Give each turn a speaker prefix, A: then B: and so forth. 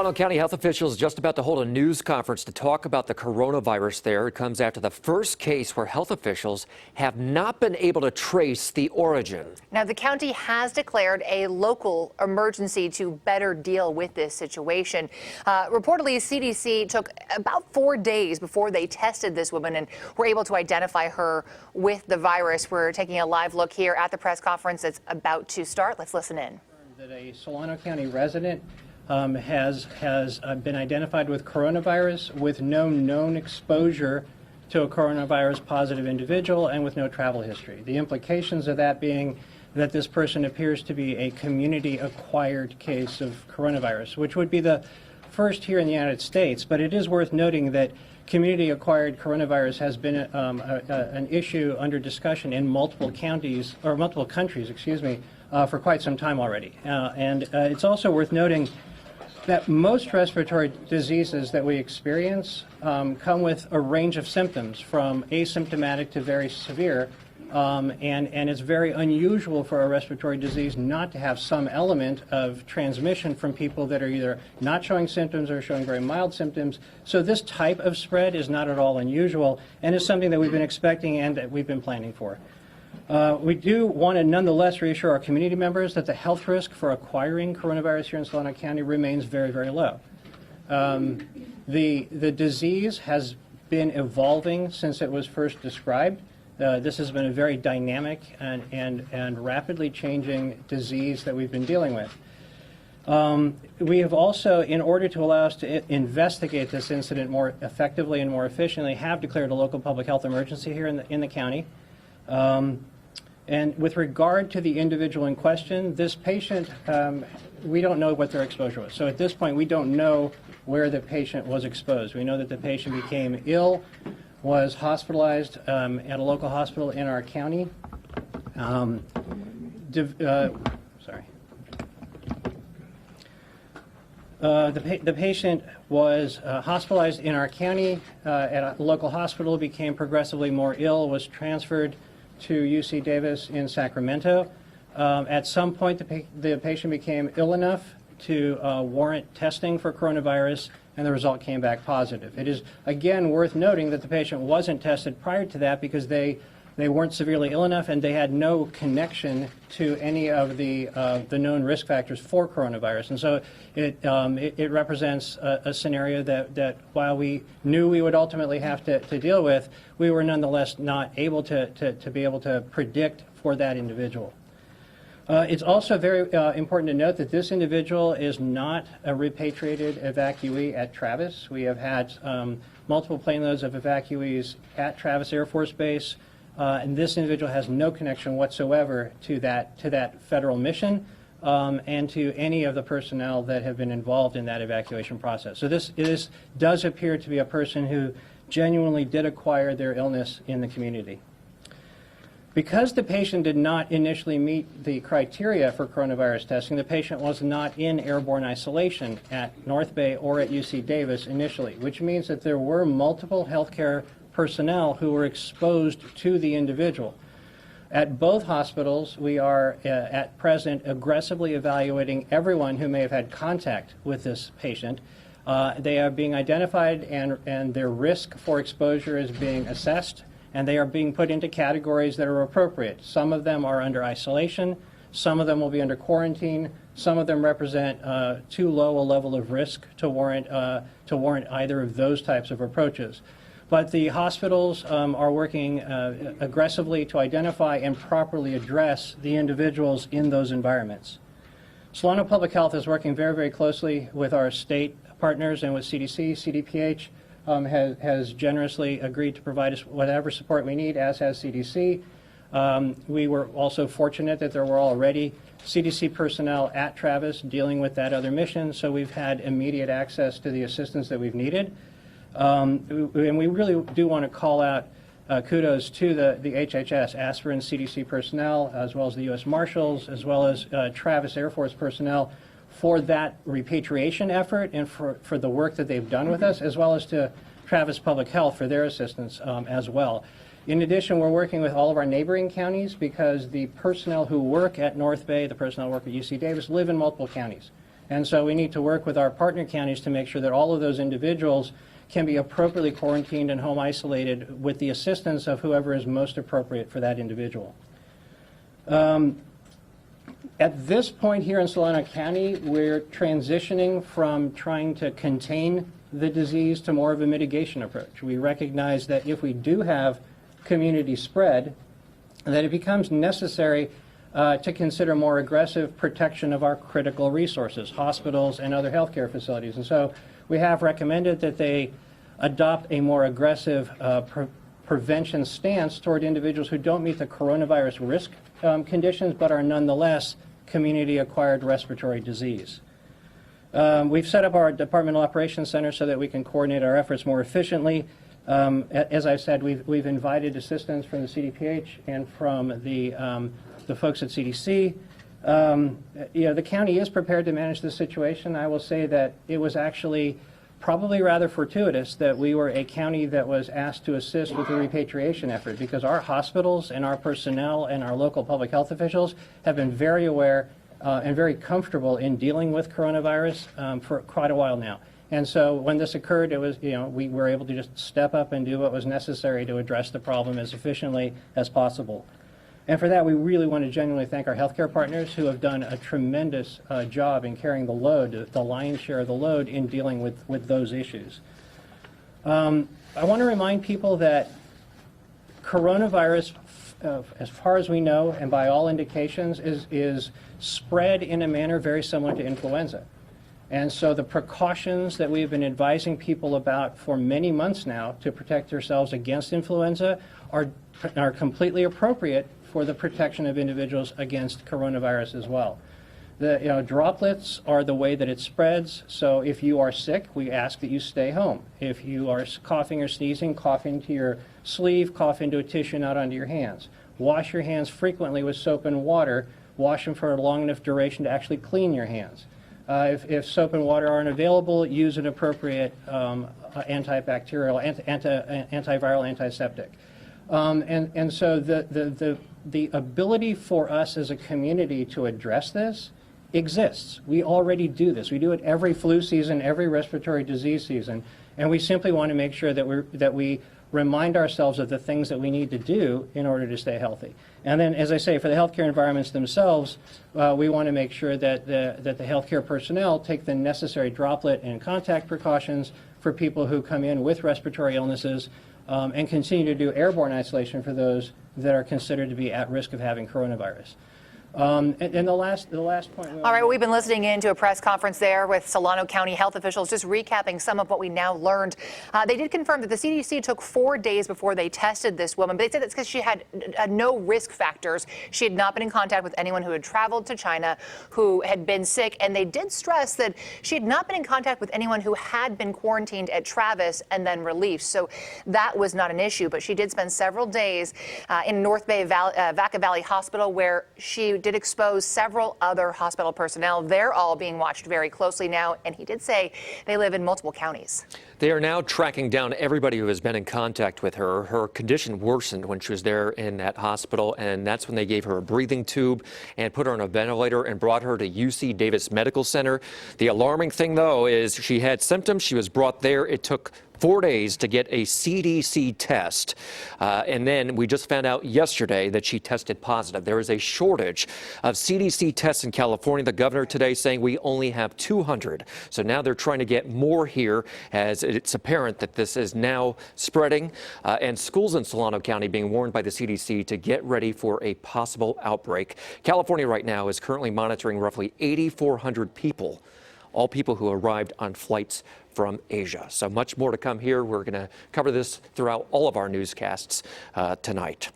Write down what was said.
A: Solano County health officials just about to hold a news conference to talk about the coronavirus there. It comes after the first case where health officials have not been able to trace the origin.
B: Now, the county has declared a local emergency to better deal with this situation. Reportedly, CDC took about 4 days before they tested this woman and were able to identify her with the virus. We're taking a live look here at the press conference that's about to start. Let's listen in.
C: That a Solano County resident has been identified with coronavirus with no known exposure to a coronavirus positive individual and with no travel history. The implications of that being that this person appears to be a community acquired case of coronavirus, which would be the first here in the United States. But it is worth noting that community acquired coronavirus has been an issue under discussion in multiple countries, for quite some time already. It's also worth noting that most respiratory diseases that we experience come with a range of symptoms, from asymptomatic to very severe, and it's very unusual for a respiratory disease not to have some element of transmission from people that are either not showing symptoms or showing very mild symptoms. So this type of spread is not at all unusual and is something that we've been expecting and that we've been planning for. We do want to nonetheless reassure our community members that the health risk for acquiring coronavirus here in Solano County remains very, very low. The disease has been evolving since it was first described. This has been a very dynamic and rapidly changing disease that we've been dealing with. We have also, in order to allow us to investigate this incident more effectively and more efficiently, have declared a local public health emergency here in the county. And with regard to the individual in question, this patient, we don't know what their exposure was. So at this point, we don't know where the patient was exposed. We know that the patient became ill, was hospitalized at a local hospital in our county. The patient was hospitalized in our county at a local hospital, became progressively more ill, was transferred to UC Davis in Sacramento. At some point, the patient became ill enough to warrant testing for coronavirus, and the result came back positive. It is, again, worth noting that the patient wasn't tested prior to that because they weren't severely ill enough and they had no connection to any of the known risk factors for coronavirus. And so it represents a scenario that while we knew we would ultimately have to deal with, we were nonetheless not able to be able to predict for that individual. It's also very important to note that this individual is not a repatriated evacuee at Travis. We have had multiple plane loads of evacuees at Travis Air Force Base. And this individual has no connection whatsoever to that federal mission and to any of the personnel that have been involved in that evacuation process. So this does appear to be a person who genuinely did acquire their illness in the community. Because the patient did not initially meet the criteria for coronavirus testing, the patient was not in airborne isolation at North Bay or at UC Davis initially, which means that there were multiple healthcare personnel who were exposed to the individual. At both hospitals, we are at present aggressively evaluating everyone who may have had contact with this patient. They are being identified and their risk for exposure is being assessed, and they are being put into categories that are appropriate. Some of them are under isolation, some of them will be under quarantine, some of them represent too low a level of risk to warrant either of those types of approaches. But the hospitals are working aggressively to identify and properly address the individuals in those environments. Solano Public Health is working very, very closely with our state partners and with CDC. CDPH has generously agreed to provide us whatever support we need, as has CDC. We were also fortunate that there were already CDC personnel at Travis dealing with that other mission, so we've had immediate access to the assistance that we've needed. And we really do want to call out kudos to the HHS, aspirin CDC personnel, as well as the U.S. Marshals, as well as Travis Air Force personnel for that repatriation effort and for the work that they've done with us, as well as to Travis Public Health for their assistance as well. In addition, we're working with all of our neighboring counties because the personnel who work at North Bay, the personnel who work at UC Davis, live in multiple counties. And so we need to work with our partner counties to make sure that all of those individuals can be appropriately quarantined and home isolated with the assistance of whoever is most appropriate for that individual. At this point here in Solano County, we're transitioning from trying to contain the disease to more of a mitigation approach. We recognize that if we do have community spread, that it becomes necessary to consider more aggressive protection of our critical resources, hospitals and other healthcare facilities. And so we have recommended that they adopt a more aggressive prevention stance toward individuals who don't meet the coronavirus risk conditions but are nonetheless community-acquired respiratory disease. We've set up our Departmental Operations Center so that we can coordinate our efforts more efficiently. As I said, we've invited assistance from the CDPH and from the folks at CDC. The county is prepared to manage this situation. I will say that it was actually probably rather fortuitous that we were a county that was asked to assist with the repatriation effort, because our hospitals and our personnel and our local public health officials have been very aware and very comfortable in dealing with coronavirus for quite a while now. And so when this occurred, it was, we were able to just step up and do what was necessary to address the problem as efficiently as possible. And for that, we really want to genuinely thank our healthcare partners who have done a tremendous job in carrying the load, the lion's share of the load in dealing with those issues. I want to remind people that coronavirus, as far as we know and by all indications, is spread in a manner very similar to influenza. And so the precautions that we've been advising people about for many months now to protect themselves against influenza are completely appropriate for the protection of individuals against coronavirus as well. The droplets are the way that it spreads, so if you are sick, we ask that you stay home. If you are coughing or sneezing, cough into your sleeve, cough into a tissue, not onto your hands. Wash your hands frequently with soap and water. Wash them for a long enough duration to actually clean your hands. If soap and water aren't available, use an appropriate antibacterial, antiviral, antiseptic. And so the ability for us as a community to address this exists. We already do this. We do it every flu season, every respiratory disease season, and we simply want to make sure that we remind ourselves of the things that we need to do in order to stay healthy. And then, as I say, for the healthcare environments themselves, we want to make sure that the healthcare personnel take the necessary droplet and contact precautions for people who come in with respiratory illnesses, and continue to do airborne isolation for those that are considered to be at risk of having coronavirus. And the last point.
B: All right, well, we've been listening in to a press conference there with Solano County health officials, just recapping some of what we now learned. They did confirm that the CDC took 4 days before they tested this woman, but they said that's because she had no risk factors. She had not been in contact with anyone who had traveled to China, who had been sick, and they did stress that she had not been in contact with anyone who had been quarantined at Travis and then released. So that was not an issue, but she did spend several days in North Bay Vaca Valley Hospital, where she did expose several other hospital personnel. They're all being watched very closely now, and he did say they live in multiple counties.
A: They are now tracking down everybody who has been in contact with her. Her condition worsened when she was there in that hospital, and that's when they gave her a breathing tube and put her on a ventilator and brought her to UC Davis Medical Center. The alarming thing, though, is she had symptoms. She was brought there. It took 4 days to get a CDC test. And then we just found out yesterday that she tested positive. There is a shortage of CDC tests in California. The governor today saying we only have 200. So now they're trying to get more here, as it's apparent that this is now spreading. And schools in Solano County being warned by the CDC to get ready for a possible outbreak. California right now is currently monitoring roughly 8,400 people, all people who arrived on flights from Asia. So much more to come here. We're going to cover this throughout all of our newscasts tonight.